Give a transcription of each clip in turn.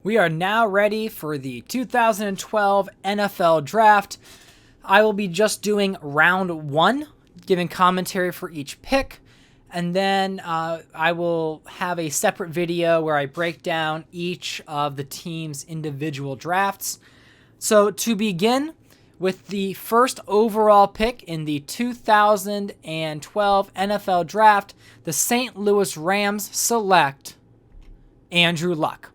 We are now ready for the 2012 NFL Draft. I will be just doing round one, giving commentary for each pick, and then I will have a separate video where I break down each of the team's individual drafts. So to begin with the first overall pick in the 2012 NFL Draft, the St. Louis Rams select Andrew Luck.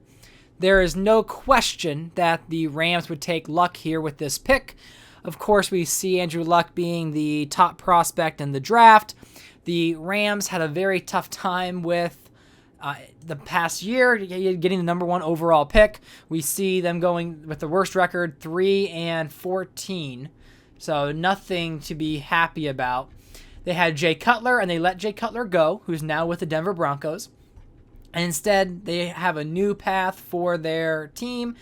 There is no question that the Rams would take Luck here with this pick. Of course, we see Andrew Luck being the top prospect in the draft. The Rams had a very tough time with the past year getting the number one overall pick. We see them going with the worst record, 3-14. So nothing to be happy about. They had Jay Cutler, and they let Jay Cutler go, who's now with the Denver Broncos. And instead, they have a new path for their team.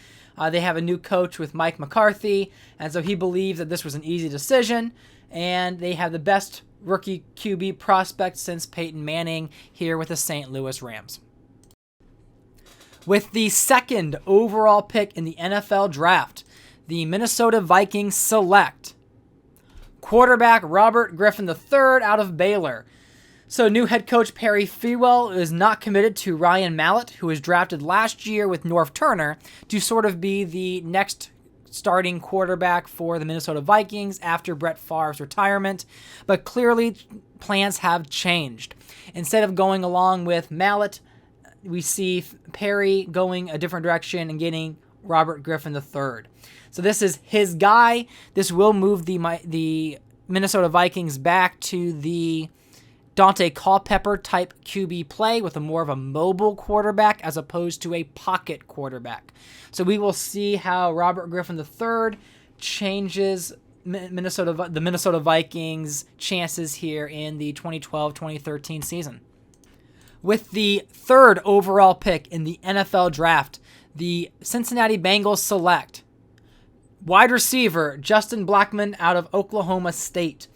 They have a new coach with Mike McCarthy, and so he believes that this was an easy decision. And they have the best rookie QB prospect since Peyton Manning here with the St. Louis Rams. With the second overall pick in the NFL Draft, the Minnesota Vikings select quarterback Robert Griffin III out of Baylor. So new head coach Perry Fewell is not committed to Ryan Mallett, who was drafted last year with Norv Turner to sort of be the next starting quarterback for the Minnesota Vikings after Brett Favre's retirement. But clearly plans have changed. Instead of going along with Mallett, we see Perry going a different direction and getting Robert Griffin III. So this is his guy. This will move the Minnesota Vikings back to the Dante Culpepper type QB play with more of a mobile quarterback as opposed to a pocket quarterback. So we will see how Robert Griffin III changes the Minnesota Vikings' chances here in the 2012-2013 season. With the third overall pick in the NFL Draft, the Cincinnati Bengals select wide receiver Justin Blackmon out of Oklahoma State.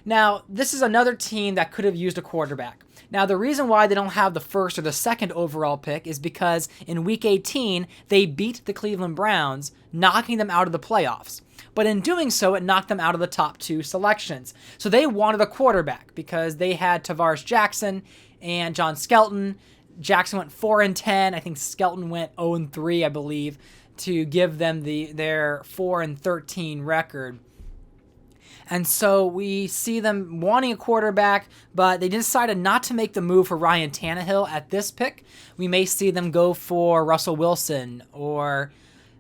Now, this is another team that could have used a quarterback. Now, the reason why they don't have the first or the second overall pick is because in Week 18, they beat the Cleveland Browns, knocking them out of the playoffs. But in doing so, it knocked them out of the top two selections. So they wanted a quarterback because they had Tavares Jackson and John Skelton. Jackson went 4-10. I think Skelton went 0-3, I believe, to give them their 4-13 record. And so we see them wanting a quarterback, but they decided not to make the move for Ryan Tannehill at this pick. We may see them go for Russell Wilson or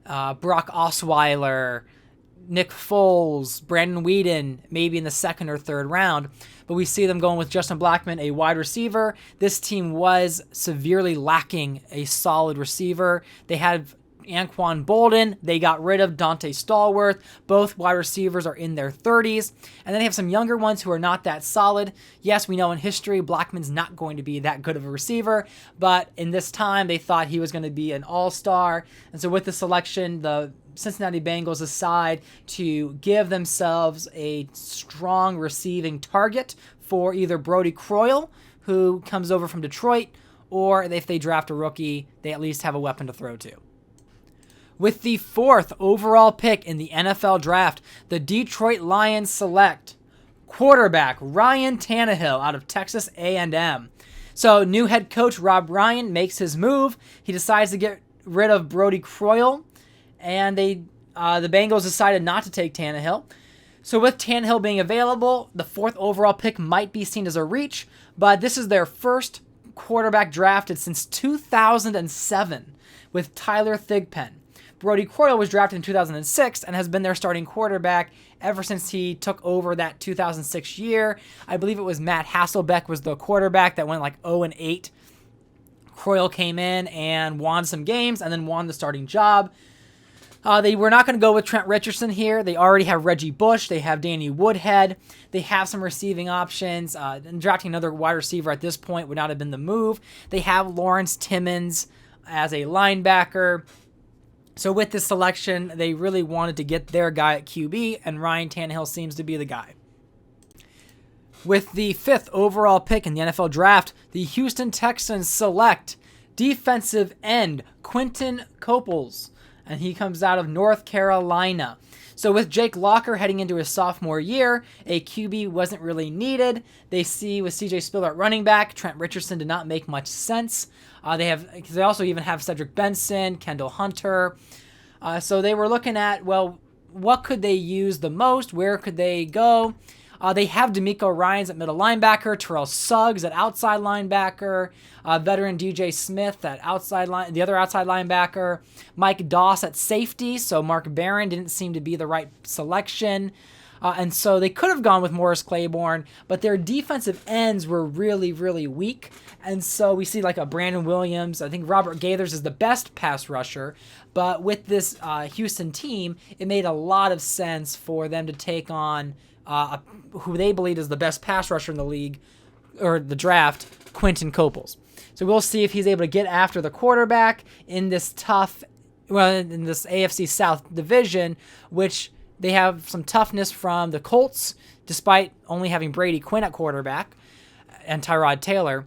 Brock Osweiler, Nick Foles, Brandon Weeden, maybe in the second or third round. But we see them going with Justin Blackmon, a wide receiver. This team was severely lacking a solid receiver. They had Anquan Bolden. They got rid of Dante Stallworth. Both wide receivers are in their 30s. And then they have some younger ones who are not that solid. Yes, we know in history Blackman's not going to be that good of a receiver, but in this time they thought he was going to be an all-star. And so with the selection, the Cincinnati Bengals decide to give themselves a strong receiving target for either Brody Croyle, who comes over from Detroit, or if they draft a rookie, they at least have a weapon to throw to. With the fourth overall pick in the NFL Draft, the Detroit Lions select quarterback Ryan Tannehill out of Texas A&M. So new head coach Rob Ryan makes his move. He decides to get rid of Brody Croyle, and the Bengals decided not to take Tannehill. So with Tannehill being available, the fourth overall pick might be seen as a reach, but this is their first quarterback drafted since 2007 with Tyler Thigpen. Brody Croyle was drafted in 2006 and has been their starting quarterback ever since he took over that 2006 year. I believe it was Matt Hasselbeck was the quarterback that went like 0-8. Croyle came in and won some games and then won the starting job. They were not going to go with Trent Richardson here. They already have Reggie Bush. They have Danny Woodhead. They have some receiving options. And drafting another wide receiver at this point would not have been the move. They have Lawrence Timmons as a linebacker. So with this selection, they really wanted to get their guy at QB, and Ryan Tannehill seems to be the guy. With the fifth overall pick in the NFL Draft, the Houston Texans select Defensive end, Quentin Coples, and he comes out of North Carolina. So with Jake Locker heading into his sophomore year, a QB wasn't really needed. They see with CJ Spiller at running back, Trent Richardson did not make much sense. They also even have Cedric Benson, Kendall Hunter. So they were looking at, well, what could they use the most? Where could they go? They have D'Amico Ryans at middle linebacker, Terrell Suggs at outside linebacker, veteran DJ Smith at the other outside linebacker, Mike Doss at safety. So Mark Barron didn't seem to be the right selection. And so they could have gone with Morris Claiborne, but their defensive ends were really, really weak. And so we see like a Brandon Williams. I think Robert Gaithers is the best pass rusher. But with this Houston team, it made a lot of sense for them to take on who they believe is the best pass rusher in the league, or the draft, Quentin Coples. So we'll see if he's able to get after the quarterback in this in this AFC South division, which they have some toughness from the Colts, despite only having Brady Quinn at quarterback and Tyrod Taylor.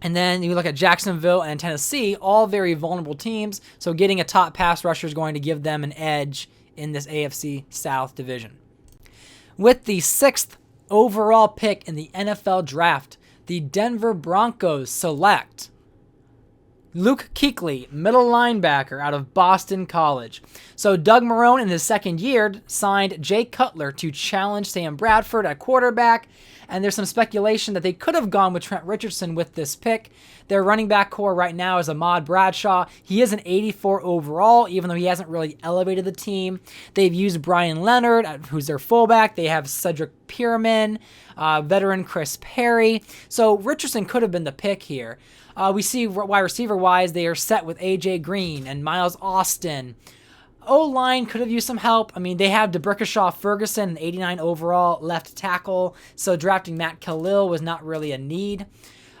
And then you look at Jacksonville and Tennessee, all very vulnerable teams. So getting a top pass rusher is going to give them an edge in this AFC South division. With the 6th overall pick in the NFL draft, the Denver Broncos select Luke Kuechly, middle linebacker out of Boston College. So Doug Marrone in his second year signed Jay Cutler to challenge Sam Bradford at quarterback, and there's some speculation that they could have gone with Trent Richardson with this pick. Their running back core right now is Ahmad Bradshaw. He is an 84 overall, even though he hasn't really elevated the team. They've used Brian Leonard, who's their fullback. They have Cedric Pierman, veteran Chris Perry. So Richardson could have been the pick here. We see wide receiver-wise, they are set with A.J. Green and Miles Austin. O-line could have used some help. I mean, they have DeBrickashaw Ferguson, an 89 overall left tackle, so drafting Matt Khalil was not really a need.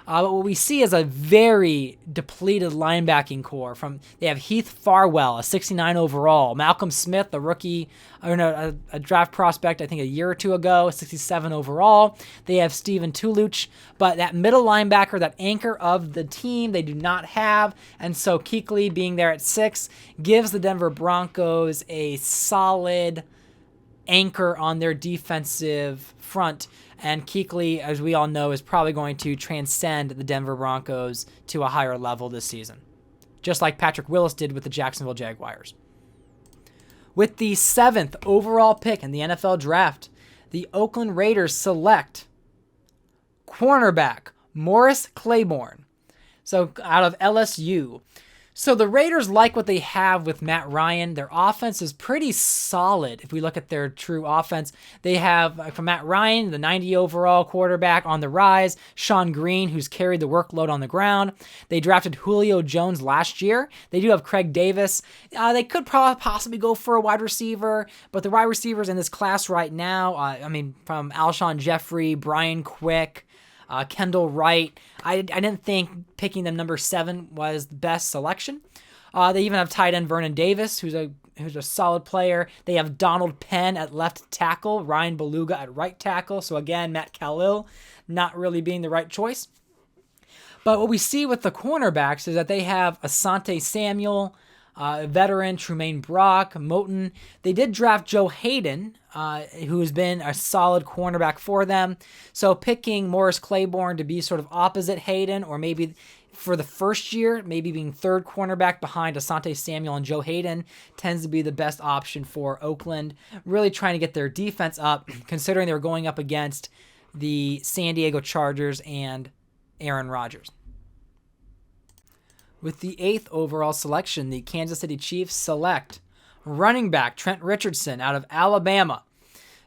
But what we see is a very depleted linebacking core. They have Heath Farwell, a 69 overall, Malcolm Smith, a rookie, a draft prospect, I think a year or two ago, 67 overall. They have Steven Tuluch, but that middle linebacker, that anchor of the team, they do not have. And so Kuechly being there at 6 gives the Denver Broncos a solid anchor on their defensive front. And Kuechly, as we all know, is probably going to transcend the Denver Broncos to a higher level this season, just like Patrick Willis did with the Jacksonville Jaguars. With the 7th overall pick in the NFL draft, the Oakland Raiders select cornerback Morris Claiborne, so out of LSU. So the Raiders like what they have with Matt Ryan. Their offense is pretty solid. If we look at their true offense, they have from Matt Ryan, the 90 overall quarterback on the rise, Sean Green, who's carried the workload on the ground. They drafted Julio Jones last year. They do have Craig Davis. They could possibly go for a wide receiver, but the wide receivers in this class right now, from Alshon Jeffrey, Brian Quick, Kendall Wright. I didn't think picking them number 7 was the best selection. They even have tight end Vernon Davis, who's a solid player. They have Donald Penn at left tackle, Ryan Beluga at right tackle. So again, Matt Khalil not really being the right choice. But what we see with the cornerbacks is that they have Asante Samuel, veteran Trumaine Brock, Moton. They did draft Joe Hayden, who has been a solid cornerback for them. So picking Morris Claiborne to be sort of opposite Hayden, or maybe for the first year, maybe being third cornerback behind Asante Samuel and Joe Hayden, tends to be the best option for Oakland. Really trying to get their defense up, considering they were going up against the San Diego Chargers and Aaron Rodgers. With the 8th overall selection, the Kansas City Chiefs select running back Trent Richardson out of Alabama.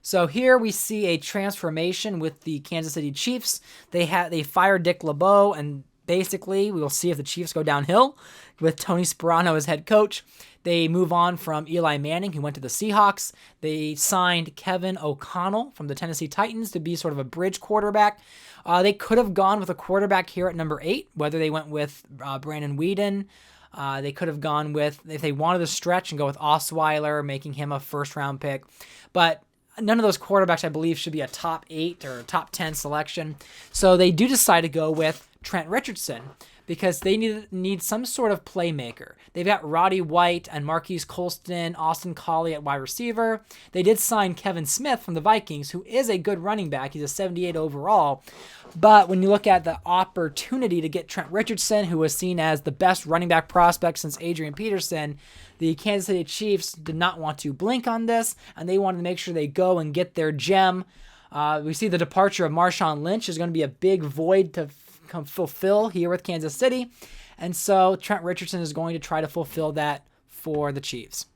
So here we see a transformation with the Kansas City Chiefs. They fired Dick LeBeau, and basically we will see if the Chiefs go downhill with Tony Sparano as head coach. They move on from Eli Manning, who went to the Seahawks. They signed Kevin O'Connell from the Tennessee Titans to be sort of a bridge quarterback. They could have gone with a quarterback here at number 8, whether they went with Brandon Whedon. They could have gone with, if they wanted to stretch, and go with Osweiler, making him a first-round pick. But none of those quarterbacks, I believe, should be a top 8 or top 10 selection. So they do decide to go with Trent Richardson. because they need some sort of playmaker. They've got Roddy White and Marquise Colston, Austin Collie at wide receiver. They did sign Kevin Smith from the Vikings, who is a good running back. He's a 78 overall. But when you look at the opportunity to get Trent Richardson, who was seen as the best running back prospect since Adrian Peterson, the Kansas City Chiefs did not want to blink on this, and they wanted to make sure they go and get their gem. We see the departure of Marshawn Lynch is going to be a big void to fulfill here with Kansas City. And so Trent Richardson is going to try to fulfill that for the Chiefs.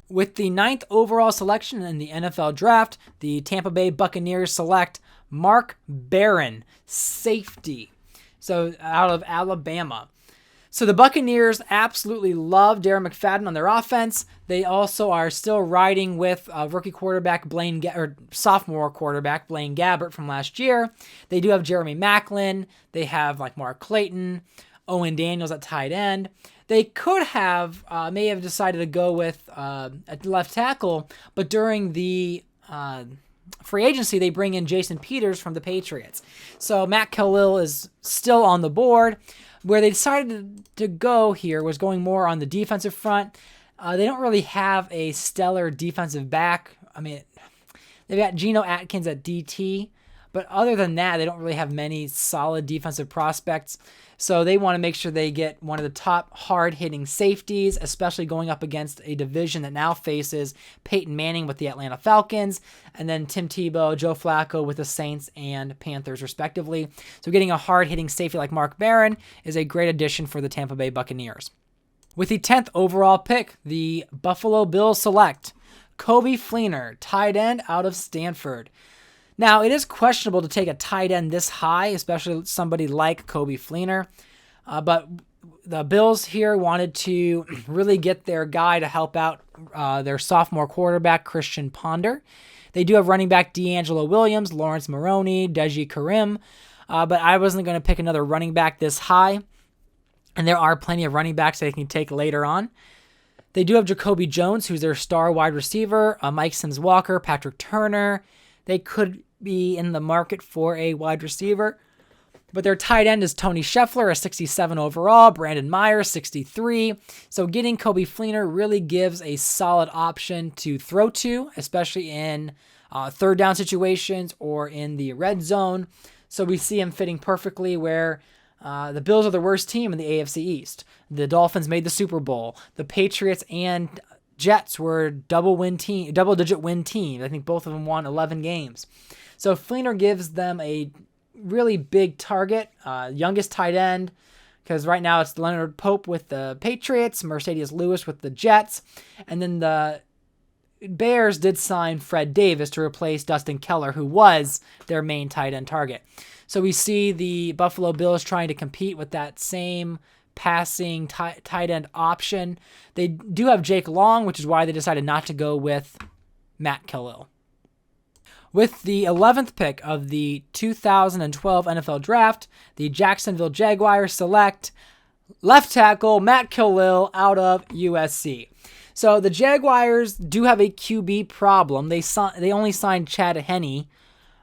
With the 9th overall selection in the NFL draft, the Tampa Bay Buccaneers select Mark Barron, safety. So out of Alabama. So the Buccaneers absolutely love Darren McFadden on their offense. They also are still riding with rookie quarterback sophomore quarterback Blaine Gabbert from last year. They do have Jeremy Maclin. They have like Mark Clayton, Owen Daniels at tight end. They could have may have decided to go with at left tackle, but during the free agency, they bring in Jason Peters from the Patriots. So Matt Khalil is still on the board. Where they decided to go here was going more on the defensive front. They don't really have a stellar defensive back. I mean, they've got Geno Atkins at DT, but other than that, they don't really have many solid defensive prospects. So they want to make sure they get one of the top hard-hitting safeties, especially going up against a division that now faces Peyton Manning with the Atlanta Falcons, and then Tim Tebow, Joe Flacco with the Saints and Panthers, respectively. So getting a hard-hitting safety like Mark Barron is a great addition for the Tampa Bay Buccaneers. With the 10th overall pick, the Buffalo Bills select Coby Fleener, tight end out of Stanford. Now, it is questionable to take a tight end this high, especially somebody like Coby Fleener. But the Bills here wanted to really get their guy to help out their sophomore quarterback, Christian Ponder. They do have running back D'Angelo Williams, Lawrence Maroney, Deji Karim. But I wasn't going to pick another running back this high. And there are plenty of running backs they can take later on. They do have Jacoby Jones, who's their star wide receiver, Mike Sims-Walker, Patrick Turner. They could be in the market for a wide receiver. But their tight end is Tony Scheffler, a 67 overall, Brandon Myers, 63. So getting Coby Fleener really gives a solid option to throw to, especially in third down situations or in the red zone. So we see him fitting perfectly where the Bills are the worst team in the AFC East. The Dolphins made the Super Bowl. The Patriots and Jets were double-digit win teams. I think both of them won 11 games. So Fleener gives them a really big target, youngest tight end, because right now it's Leonard Pope with the Patriots, Mercedes Lewis with the Jets, and then the Bears did sign Fred Davis to replace Dustin Keller, who was their main tight end target. So we see the Buffalo Bills trying to compete with that same passing tight end option. They do have Jake Long, which is why they decided not to go with Matt Khalil. With the 11th pick of the 2012 NFL Draft, the Jacksonville Jaguars select left tackle Matt Khalil out of USC. So the Jaguars do have a QB problem. They only signed Chad Henne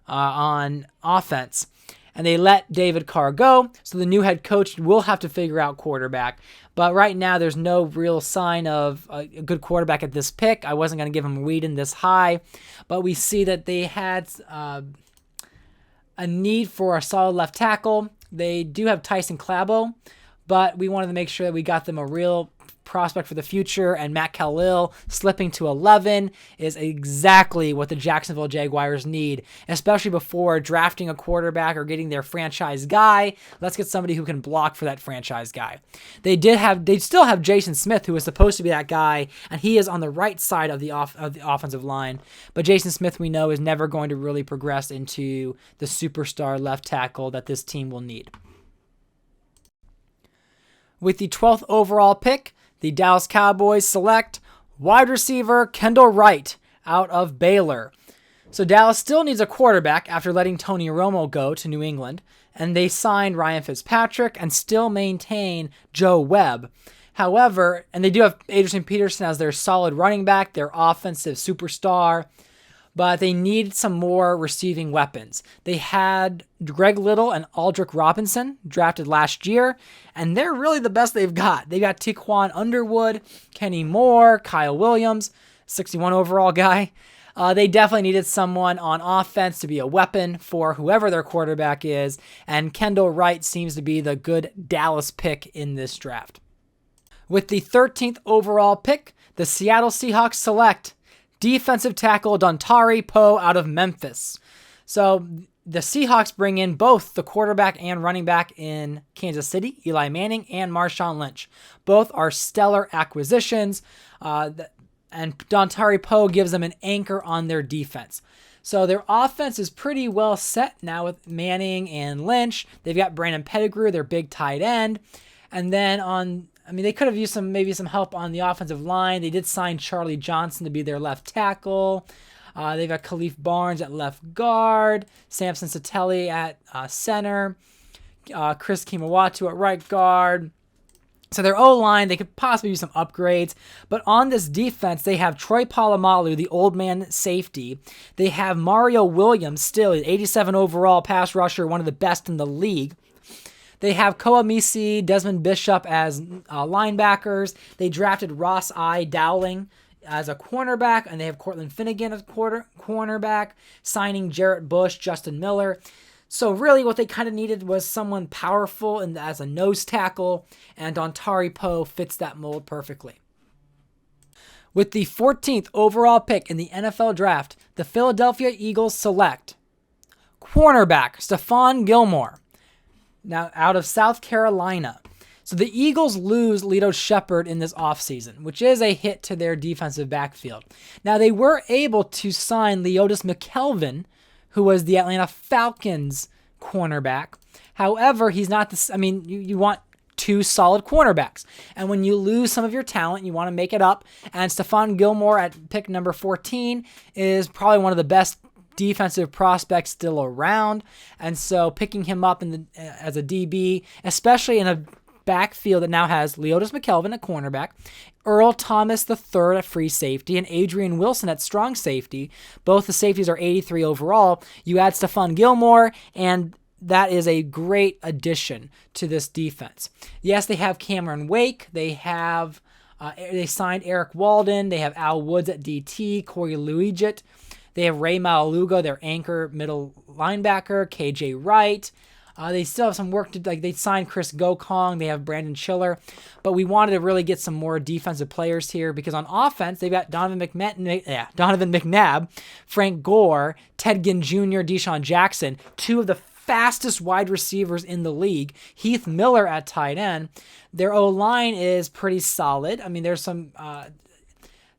on offense, and they let David Carr go, so the new head coach will have to figure out quarterback. But right now, there's no real sign of a good quarterback at this pick. I wasn't going to give him Whedon this high, but we see that they had a need for a solid left tackle. They do have Tyson Clabo, but we wanted to make sure that we got them a real prospect for the future, and Matt Khalil slipping to 11 is exactly what the Jacksonville Jaguars need, especially before drafting a quarterback or getting their franchise guy. Let's get somebody who can block for that franchise guy. They still have Jason Smith, who was supposed to be that guy, and he is on the right side of the offensive line. But Jason Smith, we know, is never going to really progress into the superstar left tackle that this team will need. With the 12th overall pick, the Dallas Cowboys select wide receiver Kendall Wright out of Baylor. So Dallas still needs a quarterback after letting Tony Romo go to New England, and they signed Ryan Fitzpatrick and still maintain Joe Webb. However, and they do have Adrian Peterson as their solid running back, their offensive superstar, but they need some more receiving weapons. They had Greg Little and Aldrick Robinson drafted last year, and they're really the best they've got. They got Tiquan Underwood, Kenny Moore, Kyle Williams, 61 overall guy. They definitely needed someone on offense to be a weapon for whoever their quarterback is, and Kendall Wright seems to be the good Dallas pick in this draft. With the 13th overall pick, the Seattle Seahawks select defensive tackle Dontari Poe out of Memphis. So the Seahawks bring in both the quarterback and running back in Kansas City, Eli Manning and Marshawn Lynch. Both are stellar acquisitions, and Dontari Poe gives them an anchor on their defense. So their offense is pretty well set now with Manning and Lynch. They've got Brandon Pettigrew, their big tight end. And then they could have used some help on the offensive line. They did sign Charlie Johnson to be their left tackle. They've got Khalif Barnes at left guard, Samson Satelli at center, Chris Kimawatu at right guard. So their O-line, they could possibly use some upgrades. But on this defense, they have Troy Polamalu, the old man safety. They have Mario Williams, still an 87 overall pass rusher, one of the best in the league. They have Koa Misi, Desmond Bishop as linebackers. They drafted Ross I. Dowling as a cornerback, and they have Cortland Finnegan as cornerback, signing Jarrett Bush, Justin Miller. So really what they kind of needed was someone powerful and as a nose tackle, and Dontari Poe fits that mold perfectly. With the 14th overall pick in the NFL draft, the Philadelphia Eagles select cornerback Stephon Gilmore, now out of South Carolina. So the Eagles lose Lito Shepherd in this offseason, which is a hit to their defensive backfield. Now they were able to sign Leotis McKelvin, who was the Atlanta Falcons cornerback. However, he's not you want two solid cornerbacks. And when you lose some of your talent, you want to make it up. And Stephon Gilmore at pick number 14 is probably one of the best defensive prospects still around. And so picking him up as a DB, especially in a backfield that now has Leotis McKelvin at cornerback, Earl Thomas III at free safety, and Adrian Wilson at strong safety. Both the safeties are 83 overall. You add Stephon Gilmore, and that is a great addition to this defense. Yes, they have Cameron Wake. They signed Eric Walden. They have Al Woods at DT, Corey Luigit. They have Ray Malaluga, their anchor middle linebacker, KJ Wright. They still have some work to do. They signed Chris Gokong. They have Brandon Schiller. But we wanted to really get some more defensive players here because on offense, they've got Donovan McNabb, Frank Gore, Ted Ginn Jr., Deshaun Jackson, two of the fastest wide receivers in the league, Heath Miller at tight end. Their O-line is pretty solid. I mean, there's some...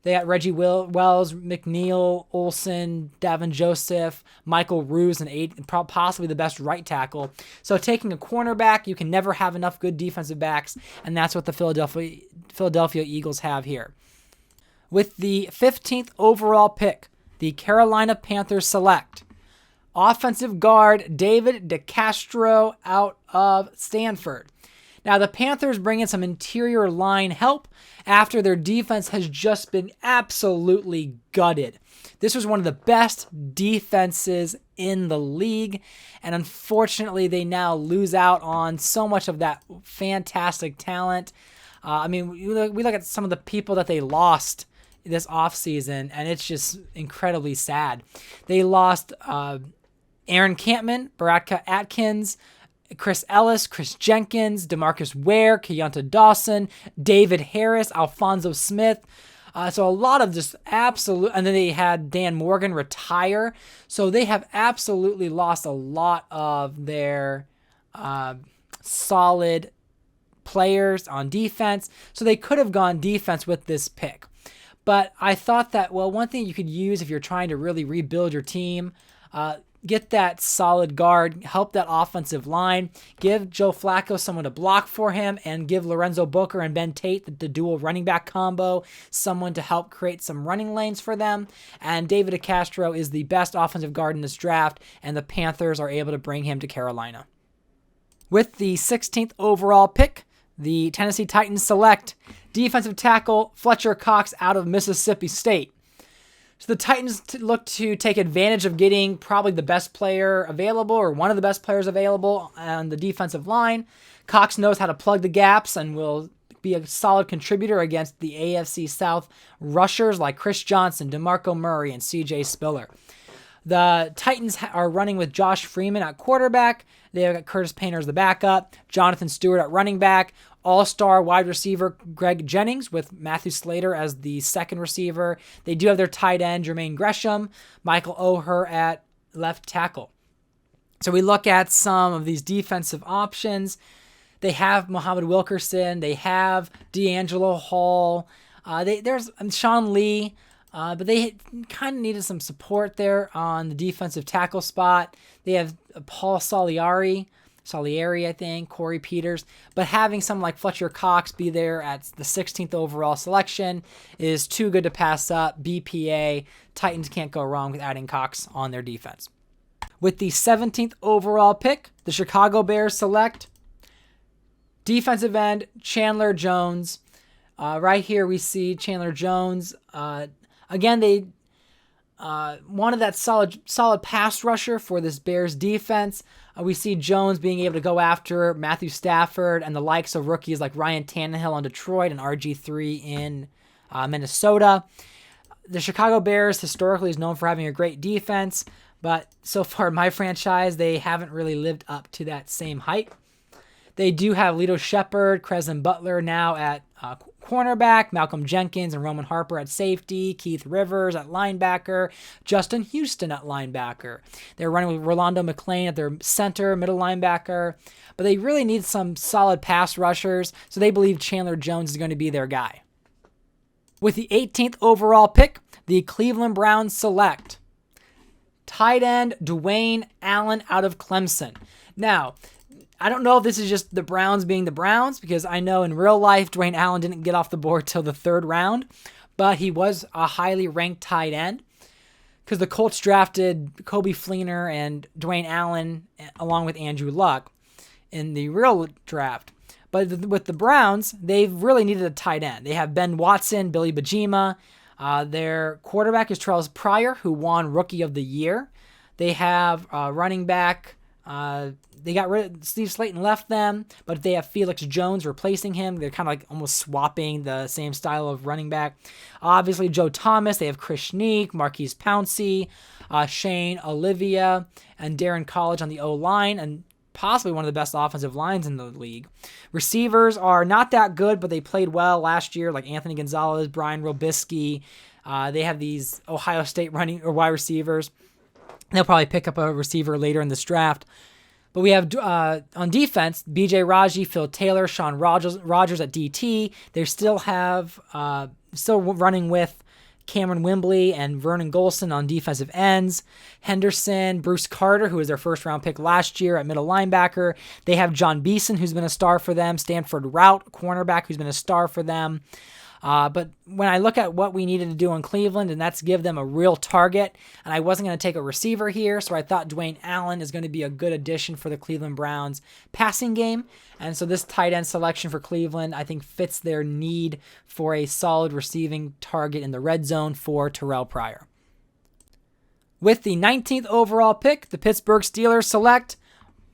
They got Reggie Wells, McNeil, Olsen, Davin Joseph, Michael Ruse, and possibly the best right tackle. So taking a cornerback, you can never have enough good defensive backs, and that's what the Philadelphia Eagles have here. With the 15th overall pick, the Carolina Panthers select offensive guard David DeCastro out of Stanford. Now, the Panthers bring in some interior line help after their defense has just been absolutely gutted. This was one of the best defenses in the league, and unfortunately, they now lose out on so much of that fantastic talent. We look at some of the people that they lost this offseason, and it's just incredibly sad. They lost Aaron Campman, Baratka Atkins, Chris Ellis, Chris Jenkins, DeMarcus Ware, Keonta Dawson, David Harris, Alfonso Smith. So a lot of just absolute, and then they had Dan Morgan retire. So they have absolutely lost a lot of their solid players on defense. So they could have gone defense with this pick. But I thought that, one thing you could use if you're trying to really rebuild your team, get that solid guard, help that offensive line, give Joe Flacco someone to block for him, and give Lorenzo Booker and Ben Tate, the dual running back combo, someone to help create some running lanes for them. And David DeCastro is the best offensive guard in this draft, and the Panthers are able to bring him to Carolina. With the 16th overall pick, the Tennessee Titans select defensive tackle Fletcher Cox out of Mississippi State. So the Titans look to take advantage of getting probably the best player available or one of the best players available on the defensive line. Cox knows how to plug the gaps and will be a solid contributor against the AFC South rushers like Chris Johnson, DeMarco Murray, and CJ Spiller. The Titans are running with Josh Freeman at quarterback. They've got Curtis Painter as the backup, Jonathan Stewart at running back, all-star wide receiver Greg Jennings with Matthew Slater as the second receiver. They do have their tight end, Jermaine Gresham, Michael Oher at left tackle. So we look at some of these defensive options. They have Muhammad Wilkerson. They have D'Angelo Hall. There's Sean Lee. But they kind of needed some support there on the defensive tackle spot. They have Paul Salieri, I think, Corey Peters. But having someone like Fletcher Cox be there at the 16th overall selection is too good to pass up. BPA, Titans can't go wrong with adding Cox on their defense. With the 17th overall pick, the Chicago Bears select defensive end Chandler Jones. Right here we see Chandler Jones. Again, they wanted that solid pass rusher for this Bears defense. We see Jones being able to go after Matthew Stafford and the likes of rookies like Ryan Tannehill on Detroit and RG3 in Minnesota. The Chicago Bears historically is known for having a great defense, but so far in my franchise, they haven't really lived up to that same hype. They do have Lito Shepherd, Crescent Butler now at cornerback, Malcolm Jenkins and Roman Harper at safety, Keith Rivers at linebacker, Justin Houston at linebacker. They're running with Rolando McClain at their center, middle linebacker, but they really need some solid pass rushers, so they believe Chandler Jones is going to be their guy. With the 18th overall pick, the Cleveland Browns select tight end Dwayne Allen out of Clemson. Now, I don't know if this is just the Browns being the Browns, because I know in real life Dwayne Allen didn't get off the board till the 3rd round, but he was a highly ranked tight end because the Colts drafted Coby Fleener and Dwayne Allen along with Andrew Luck in the real draft. But with the Browns, they've really needed a tight end. They have Ben Watson, Billy Bajima. Their quarterback is Charles Pryor, who won Rookie of the Year. They have running back. They got rid of Steve Slayton, left them, but they have Felix Jones replacing him. They're kind of like almost swapping the same style of running back. Obviously, Joe Thomas. They have Chris Schneek, Marquise Pouncey, Shane Olivia, and Darren College on the O-line, and possibly one of the best offensive lines in the league. Receivers are not that good, but they played well last year, like Anthony Gonzalez, Brian Robisky. They have these Ohio State running or wide receivers. They'll probably pick up a receiver later in this draft. But we have on defense, B.J. Raji, Phil Taylor, Sean Rogers at DT. They still have still running with Cameron Wimbley and Vernon Golson on defensive ends. Henderson, Bruce Carter, who was their first-round pick last year at middle linebacker. They have John Beeson, who's been a star for them. Stanford Rout, cornerback, who's been a star for them. But when I look at what we needed to do in Cleveland, and that's give them a real target, and I wasn't going to take a receiver here, so I thought Dwayne Allen is going to be a good addition for the Cleveland Browns passing game. And so this tight end selection for Cleveland, I think, fits their need for a solid receiving target in the red zone for Terrell Pryor. With the 19th overall pick, the Pittsburgh Steelers select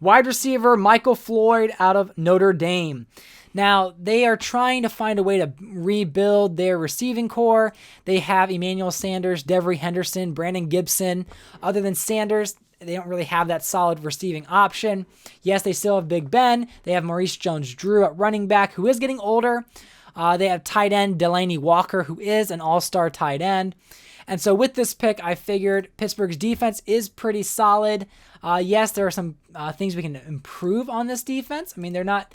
wide receiver Michael Floyd out of Notre Dame. Now, they are trying to find a way to rebuild their receiving core. They have Emmanuel Sanders, Devery Henderson, Brandon Gibson. Other than Sanders, they don't really have that solid receiving option. Yes, they still have Big Ben. They have Maurice Jones-Drew at running back, who is getting older. They have tight end Delaney Walker, who is an all-star tight end. And so with this pick, I figured Pittsburgh's defense is pretty solid. Yes, there are some things we can improve on this defense. I mean, they're not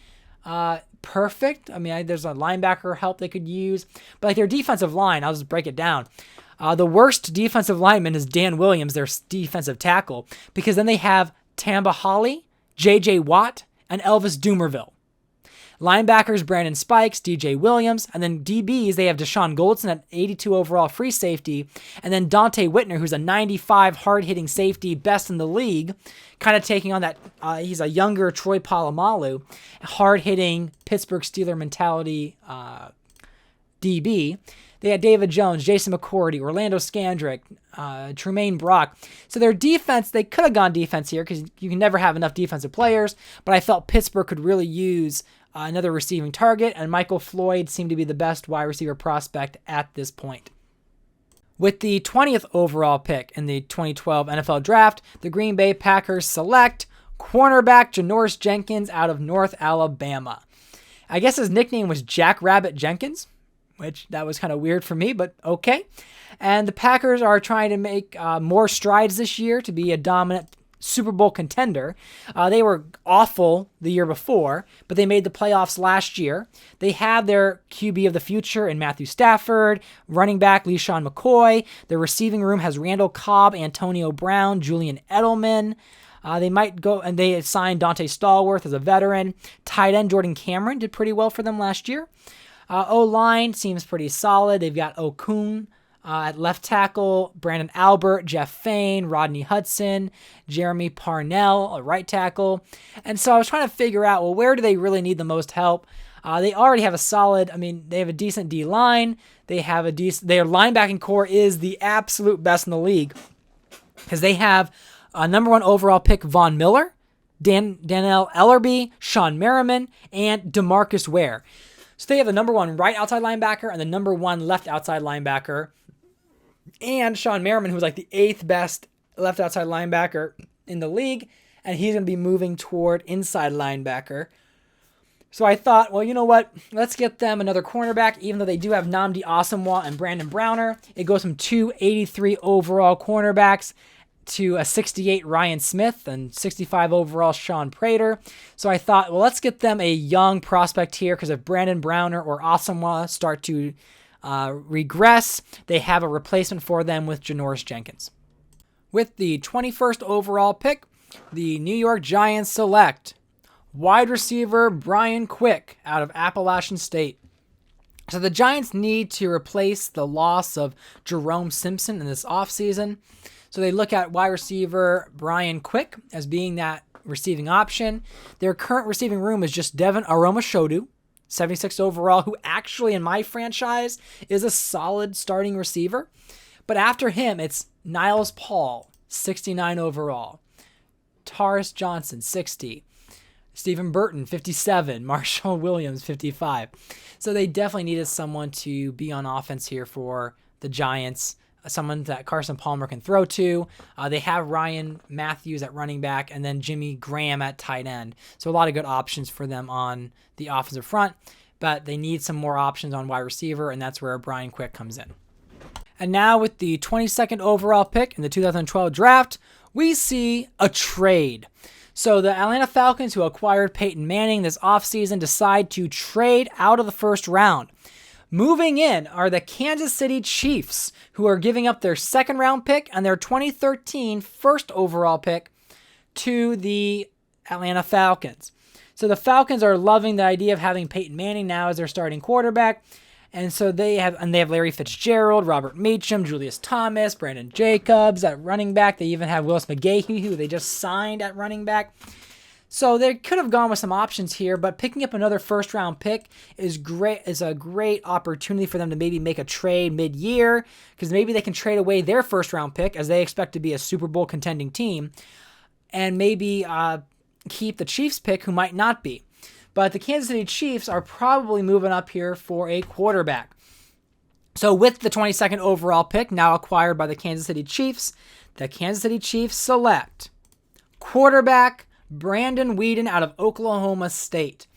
perfect. I mean, there's a linebacker help they could use. But like their defensive line, I'll just break it down. The worst defensive lineman is Dan Williams, their defensive tackle, because then they have Tamba Hali, J.J. Watt, and Elvis Dumerville. Linebackers, Brandon Spikes, DJ Williams, and then DBs, they have Deshaun Goldson at 82 overall free safety, and then Dante Whitner, who's a 95 hard-hitting safety, best in the league, kind of taking on that, he's a younger Troy Polamalu, hard-hitting Pittsburgh Steeler mentality DB. They had David Jones, Jason McCourty, Orlando Scandrick, Tremaine Brock. So their defense, they could have gone defense here because you can never have enough defensive players, but I felt Pittsburgh could really use another receiving target, and Michael Floyd seemed to be the best wide receiver prospect at this point. With the 20th overall pick in the 2012 NFL Draft, the Green Bay Packers select cornerback Janoris Jenkins out of North Alabama. I guess his nickname was Jackrabbit Jenkins, which that was kind of weird for me, but okay. And the Packers are trying to make more strides this year to be a dominant Super Bowl contender. They were awful the year before, but they made the playoffs last year. They have their QB of the future in Matthew Stafford, running back LeSean McCoy. Their receiving room has Randall Cobb, Antonio Brown, Julian Edelman. They might go, and they signed Dante Stallworth as a veteran. Tight end Jordan Cameron did pretty well for them last year. O-line seems pretty solid. They've got Okun at left tackle, Brandon Albert, Jeff Fain, Rodney Hudson, Jeremy Parnell, a right tackle. And so I was trying to figure out, well, where do they really need the most help? They already have they have a decent D-line. Their linebacking core is the absolute best in the league because they have number 1 overall pick Von Miller, Daniel Ellerbe, Sean Merriman, and DeMarcus Ware. So they have the number 1 right outside linebacker and the number 1 left outside linebacker. And Sean Merriman, who was like the 8th best left outside linebacker in the league, and he's going to be moving toward inside linebacker. So I thought, well, you know what? Let's get them another cornerback, even though they do have Nnamdi Asomugha and Brandon Browner. It goes from 2 83 overall cornerbacks to a 68 Ryan Smith and 65 overall Sean Prater. So I thought, well, let's get them a young prospect here because if Brandon Browner or Asomugha start to regress, they have a replacement for them with Janoris Jenkins. With the 21st overall pick, the New York Giants select wide receiver Brian Quick out of Appalachian State. So the Giants need to replace the loss of Jerome Simpson in this offseason. So they look at wide receiver Brian Quick as being that receiving option. Their current receiving room is just Devin Aromashodu, 76 overall, who actually in my franchise is a solid starting receiver. But after him, it's Niles Paul, 69 overall. Taris Johnson, 60. Stephen Burton, 57. Marshall Williams, 55. So they definitely needed someone to be on offense here for the Giants, someone that Carson Palmer can throw to. They have Ryan Matthews at running back and then Jimmy Graham at tight end. So a lot of good options for them on the offensive front, but they need some more options on wide receiver, and that's where Brian Quick comes in. And now with the 22nd overall pick in the 2012 draft, we see a trade. So the Atlanta Falcons, who acquired Peyton Manning this offseason, decide to trade out of the first round. Moving in are the Kansas City Chiefs, who are giving up their second round pick and their 2013 first overall pick to the Atlanta Falcons. So the Falcons are loving the idea of having Peyton Manning now as their starting quarterback. And so they have Larry Fitzgerald, Robert Meacham, Julius Thomas, Brandon Jacobs at running back. They even have Willis McGahee, who they just signed at running back. So they could have gone with some options here, but picking up another first-round pick is a great opportunity for them to maybe make a trade mid-year, because maybe they can trade away their first-round pick, as they expect to be a Super Bowl contending team, and maybe keep the Chiefs pick, who might not be. But the Kansas City Chiefs are probably moving up here for a quarterback. So with the 22nd overall pick now acquired by the Kansas City Chiefs select quarterback Brandon Weeden out of Oklahoma State.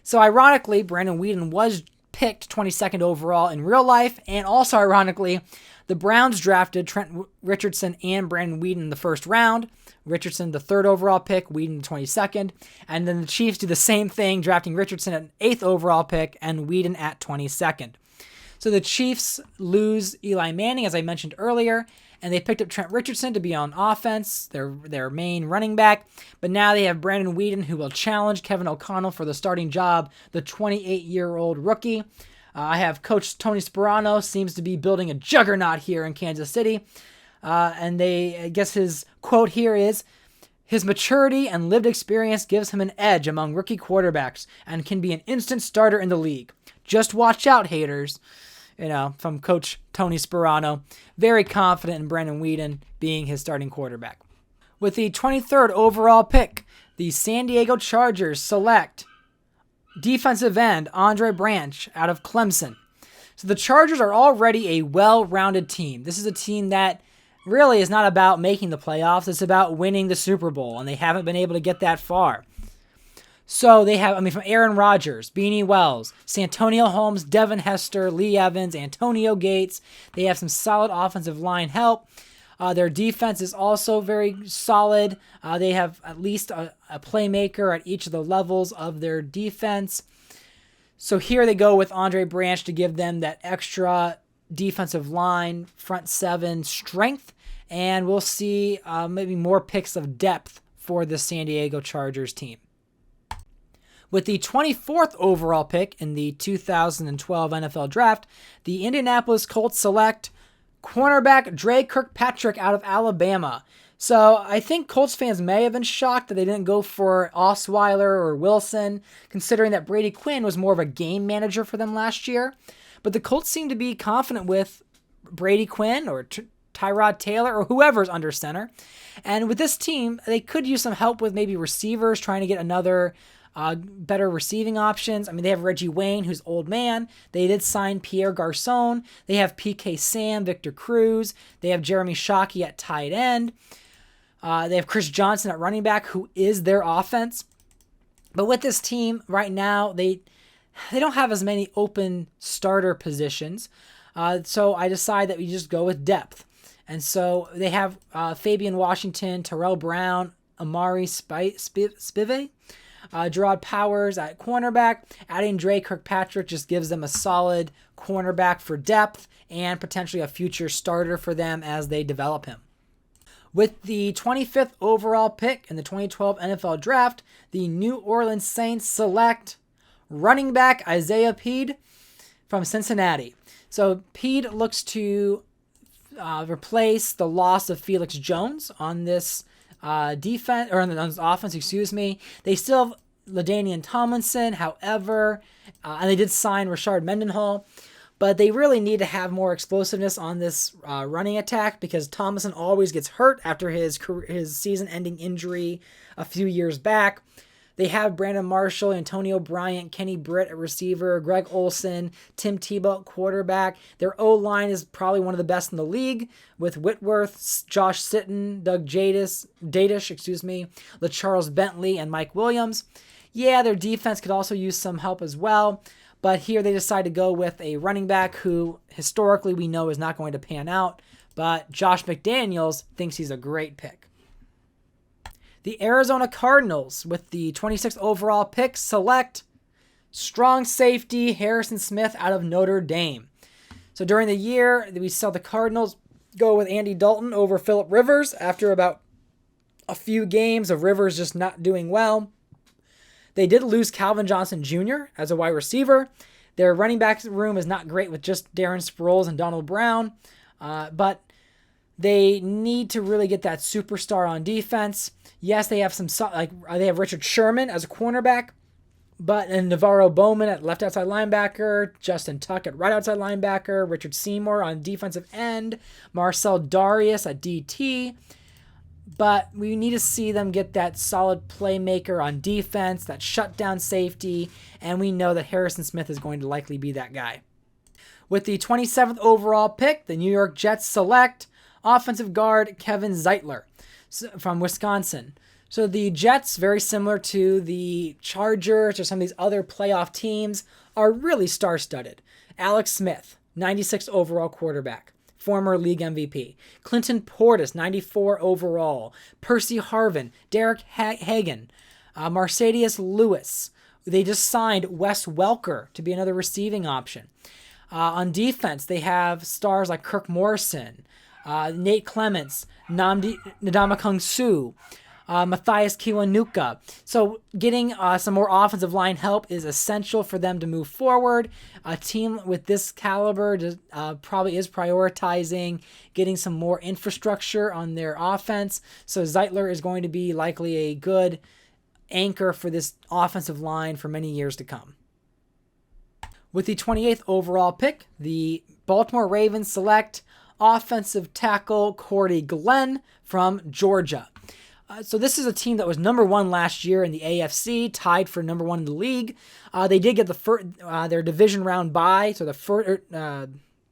So ironically, Brandon Weeden was picked 22nd overall in real life, and also ironically, the Browns drafted Trent Richardson and Brandon Weeden in the first round. Richardson, the 3rd overall pick, Weeden, the 22nd. And then the Chiefs do the same thing, drafting Richardson at an 8th overall pick and Weeden at 22nd. So the Chiefs lose Eli Manning, as I mentioned earlier, and they picked up Trent Richardson to be on offense, their main running back. But now they have Brandon Weeden, who will challenge Kevin O'Connell for the starting job, the 28-year-old rookie. I have Coach Tony Sparano seems to be building a juggernaut here in Kansas City. And I guess his quote here is, "His maturity and lived experience gives him an edge among rookie quarterbacks and can be an instant starter in the league. Just watch out, haters. From Coach Tony Sperano. Very confident in Brandon Weeden being his starting quarterback. With the 23rd overall pick, the San Diego Chargers select defensive end Andre Branch out of Clemson. So the Chargers are already a well-rounded team. This is a team that really is not about making the playoffs. It's about winning the Super Bowl, and they haven't been able to get that far. So they have, from Aaron Rodgers, Beanie Wells, Santonio Holmes, Devin Hester, Lee Evans, Antonio Gates. They have some solid offensive line help. Their defense is also very solid. They have at least a playmaker at each of the levels of their defense. So here they go with Andre Branch to give them that extra defensive line, front seven strength. And we'll see maybe more picks of depth for the San Diego Chargers team. With the 24th overall pick in the 2012 NFL Draft, the Indianapolis Colts select cornerback Dre Kirkpatrick out of Alabama. So I think Colts fans may have been shocked that they didn't go for Osweiler or Wilson, considering that Brady Quinn was more of a game manager for them last year. But the Colts seem to be confident with Brady Quinn or Tyrod Taylor or whoever's under center. And with this team, they could use some help with maybe receivers, trying to get another better receiving options. They have Reggie Wayne, who's old man. They did sign Pierre Garçon. They have PK Sam, Victor Cruz. They have Jeremy Shockey at tight end. They have Chris Johnson at running back, who is their offense. But with this team right now, they don't have as many open starter positions. So I decide that we just go with depth. And so they have Fabian Washington, Terrell Brown, Amari Spivey, Gerard Powers at cornerback. Adding Dre Kirkpatrick just gives them a solid cornerback for depth and potentially a future starter for them as they develop him. With the 25th overall pick in the 2012 NFL Draft, the New Orleans Saints select running back Isaiah Pead from Cincinnati. So Pead looks to replace the loss of Felix Jones on this defense, or on this offense, They still have LaDainian Tomlinson, however, and they did sign Rashard Mendenhall, but they really need to have more explosiveness on this running attack because Tomlinson always gets hurt after his season-ending injury a few years back. They have Brandon Marshall, Antonio Bryant, Kenny Britt at receiver, Greg Olson, Tim Tebow at quarterback. Their O-line is probably one of the best in the league with Whitworth, Josh Sitton, Doug Dadish, LaCharles Bentley, and Mike Williams. Yeah, their defense could also use some help as well, but here they decide to go with a running back who historically we know is not going to pan out, but Josh McDaniels thinks he's a great pick. The Arizona Cardinals, with the 26th overall pick, select strong safety Harrison Smith out of Notre Dame. So during the year, we saw the Cardinals go with Andy Dalton over Phillip Rivers after about a few games of Rivers just not doing well. They did lose Calvin Johnson Jr. as a wide receiver. Their running back room is not great with just Darren Sproles and Donald Brown, but they need to really get that superstar on defense. Yes, they have they have Richard Sherman as a cornerback, and Navarro Bowman at left outside linebacker, Justin Tuck at right outside linebacker, Richard Seymour on defensive end, Marcel Darius at DT. But we need to see them get that solid playmaker on defense, that shutdown safety, and we know that Harrison Smith is going to likely be that guy. With the 27th overall pick, the New York Jets select offensive guard Kevin Zeitler from Wisconsin. So the Jets, very similar to the Chargers or some of these other playoff teams, are really star-studded. Alex Smith, 96 overall quarterback, former league MVP. Clinton Portis, 94 overall. Percy Harvin, Derek Hagan, Mercedes Lewis. They just signed Wes Welker to be another receiving option. On defense, they have stars like Kirk Morrison, Nate Clements, Ndamukong Suh, Matthias Kiwanuka. So getting some more offensive line help is essential for them to move forward. A team with this caliber probably is prioritizing getting some more infrastructure on their offense. So Zeitler is going to be likely a good anchor for this offensive line for many years to come. With the 28th overall pick, the Baltimore Ravens select offensive tackle Cordy Glenn from Georgia. So this is a team that was number 1 last year in the AFC, tied for number 1 in the league. They did get their division round bye, so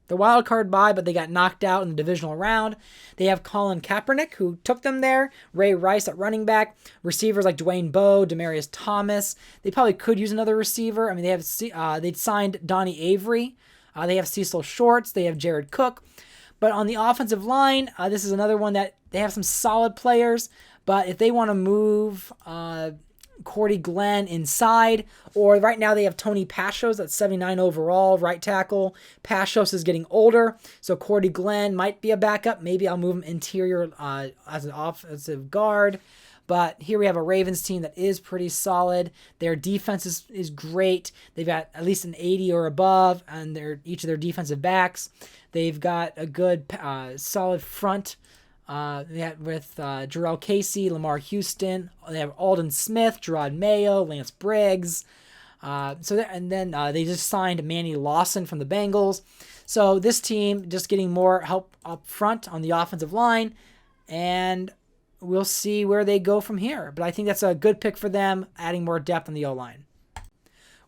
the wild card bye, but they got knocked out in the divisional round. They have Colin Kaepernick, who took them there. Ray Rice at running back. Receivers like Dwayne Bowe, Demaryius Thomas. They probably could use another receiver. I mean, they'd signed Donnie Avery. They have Cecil Shorts. They have Jared Cook. But on the offensive line, this is another one that they have some solid players. But if they want to move Cordy Glenn inside, or right now they have Tony Pashos at 79 overall, right tackle. Pashos is getting older, so Cordy Glenn might be a backup. Maybe I'll move him interior as an offensive guard. But here we have a Ravens team that is pretty solid. Their defense is great. They've got at least an 80 or above on each of their defensive backs. They've got a good, solid front. With Jarrell Casey, Lamar Houston. They have Alden Smith, Gerard Mayo, Lance Briggs. They just signed Manny Lawson from the Bengals. So this team just getting more help up front on the offensive line, and we'll see where they go from here. But I think that's a good pick for them, adding more depth on the O-line.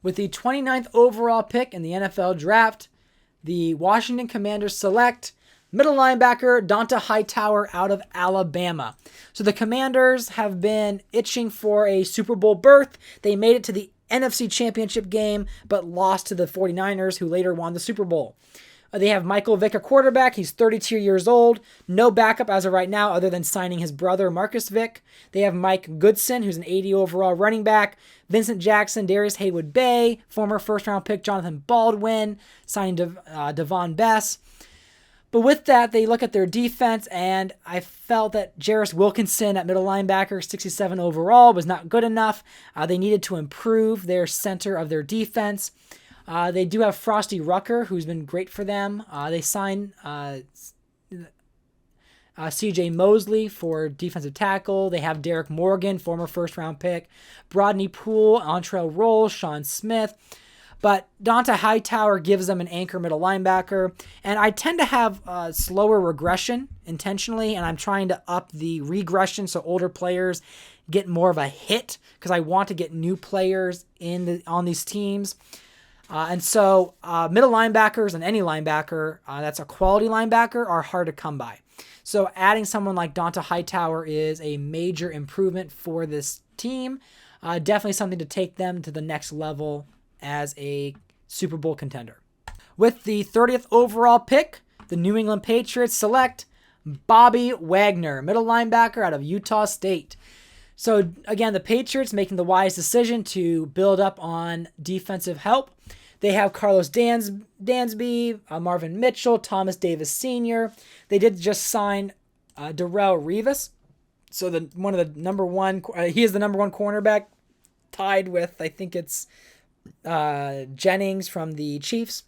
With the 29th overall pick in the NFL draft, the Washington Commanders select middle linebacker Donta Hightower out of Alabama. So the Commanders have been itching for a Super Bowl berth. They made it to the NFC Championship game, but lost to the 49ers, who later won the Super Bowl. They have Michael Vick, a quarterback. He's 32 years old. No backup as of right now other than signing his brother, Marcus Vick. They have Mike Goodson, who's an 80 overall running back. Vincent Jackson, Darius Haywood-Bay, former first-round pick Jonathan Baldwin, signing Devon Bess. But with that, they look at their defense, and I felt that Jarris Wilkinson at middle linebacker, 67 overall, was not good enough. They needed to improve their center of their defense. They do have Frosty Rucker, who's been great for them. They signed C.J. Mosley for defensive tackle. They have Derek Morgan, former first-round pick. Brodney Poole, Antrell Roll, Sean Smith. But Donta Hightower gives them an anchor middle linebacker. And I tend to have slower regression intentionally, and I'm trying to up the regression so older players get more of a hit because I want to get new players on these teams. And so middle linebackers and any linebacker that's a quality linebacker are hard to come by. So adding someone like Donta Hightower is a major improvement for this team. Definitely something to take them to the next level as a Super Bowl contender. With the 30th overall pick, the New England Patriots select Bobby Wagner, middle linebacker out of Utah State. So again, the Patriots making the wise decision to build up on defensive help. They have Carlos Dansby, Marvin Mitchell, Thomas Davis Sr. They did just sign Darrell Revis. So he is the number one cornerback, tied with, I think it's Jennings from the Chiefs.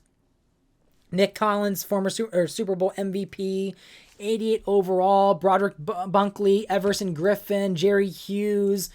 Nick Collins, former Super Bowl MVP, 88 overall. Broderick Bunkley, Everson Griffin, Jerry Hughes.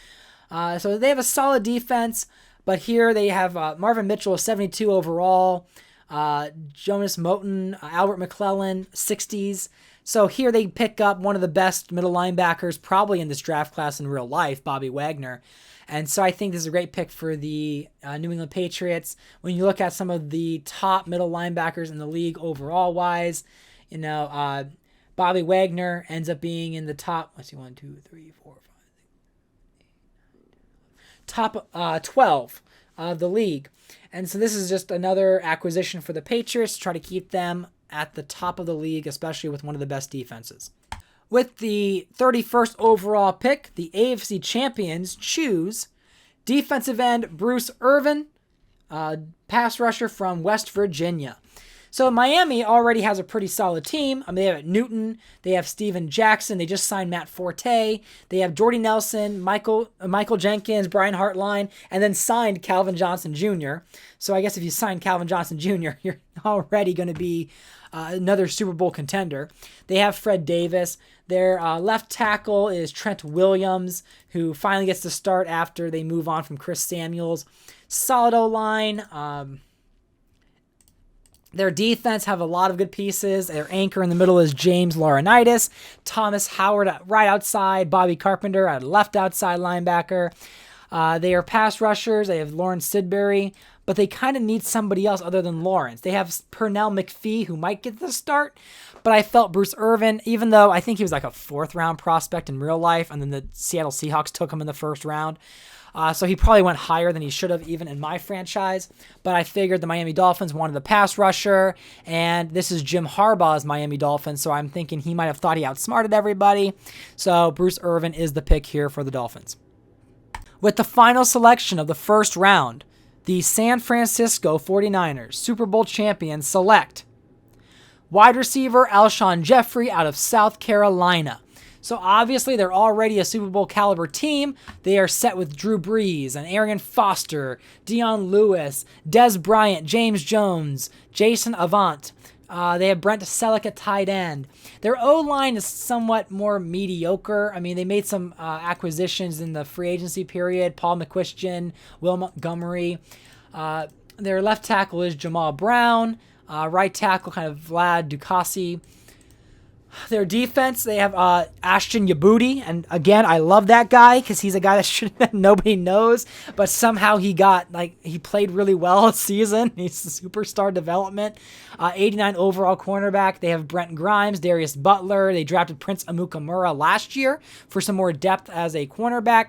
So they have a solid defense. But here they have Marvin Mitchell, 72 overall. Jonas Moten, Albert McClellan, 60s. So here they pick up one of the best middle linebackers probably in this draft class in real life, Bobby Wagner. And so I think this is a great pick for the New England Patriots. When you look at some of the top middle linebackers in the league overall wise, Bobby Wagner ends up being in the top, top 12 of the league. And so this is just another acquisition for the Patriots to try to keep them at the top of the league, especially with one of the best defenses. With the 31st overall pick, the AFC champions choose defensive end Bruce Irvin, pass rusher from West Virginia. So Miami already has a pretty solid team. They have Newton, they have Steven Jackson, they just signed Matt Forte, they have Jordy Nelson, Michael Jenkins, Brian Hartline, and then signed Calvin Johnson Jr. So I guess if you sign Calvin Johnson Jr., you're already going to be another Super Bowl contender. They have Fred Davis. Their left tackle is Trent Williams, who finally gets to start after they move on from Chris Samuels. Solid O-line. Their defense have a lot of good pieces. Their anchor in the middle is James Laurinaitis, Thomas Howard at right outside, Bobby Carpenter at left outside linebacker. They are pass rushers. They have Lawrence Sidbury, but they kind of need somebody else other than Lawrence. They have Pernell McPhee, who might get the start, but I felt Bruce Irvin, even though I think he was like a 4th-round prospect in real life, and then the Seattle Seahawks took him in the 1st round. So he probably went higher than he should have even in my franchise. But I figured the Miami Dolphins wanted the pass rusher, and this is Jim Harbaugh's Miami Dolphins, so I'm thinking he might have thought he outsmarted everybody. So Bruce Irvin is the pick here for the Dolphins. With the final selection of the 1st round, the San Francisco 49ers, Super Bowl champions, select wide receiver Alshon Jeffrey out of South Carolina. So obviously they're already a Super Bowl caliber team. They are set with Drew Brees and Arian Foster, Dion Lewis, Dez Bryant, James Jones, Jason Avant. They have Brent Selleck at tight end. Their O-line is somewhat more mediocre. I mean, they made some acquisitions in the free agency period. Paul McQuistion, Will Montgomery. Their left tackle is Jamal Brown. Right tackle, kind of Vlad Ducasi. Their defense, they have Ashton Yabuti, and again, I love that guy because he's a guy that nobody knows, but somehow he played really well this season. He's a superstar development. 89 overall cornerback. They have Brent Grimes, Darius Butler. They drafted Prince Amukamura last year for some more depth as a cornerback.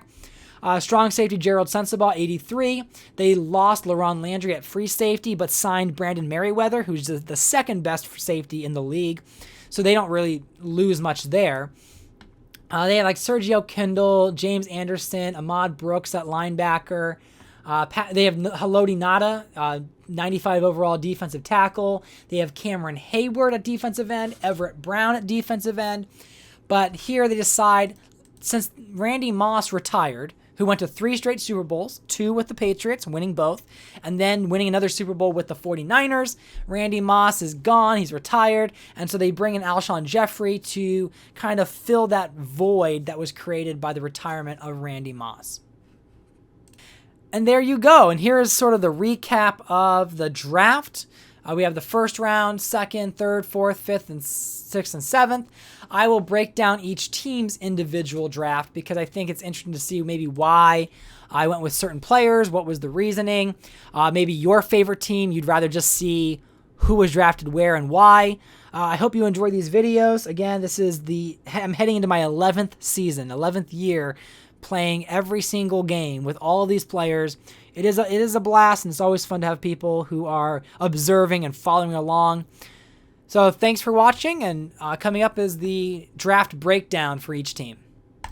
Strong safety Gerald Sensabaugh, 83. They lost LaRon Landry at free safety, but signed Brandon Merriweather, who's the 2nd best safety in the league. So they don't really lose much there. They have like Sergio Kindle, James Anderson, Ahmad Brooks at linebacker. They have Haloti Ngata, 95 overall defensive tackle. They have Cameron Hayward at defensive end, Everett Brown at defensive end. But here they decide, since Randy Moss retired, who went to 3 straight Super Bowls, 2 with the Patriots, winning both, and then winning another Super Bowl with the 49ers. Randy Moss is gone. He's retired. And so they bring in Alshon Jeffrey to kind of fill that void that was created by the retirement of Randy Moss. And there you go. And here is sort of the recap of the draft. We have the 1st round, 2nd, 3rd, 4th, 5th, and 6th, and 7th. I will break down each team's individual draft because I think it's interesting to see maybe why I went with certain players, what was the reasoning. Maybe your favorite team, you'd rather just see who was drafted where and why. I hope you enjoy these videos. Again, I'm heading into my 11th season, 11th year, playing every single game with all of these players. It is a blast, and it's always fun to have people who are observing and following along. So thanks for watching, and coming up is the draft breakdown for each team.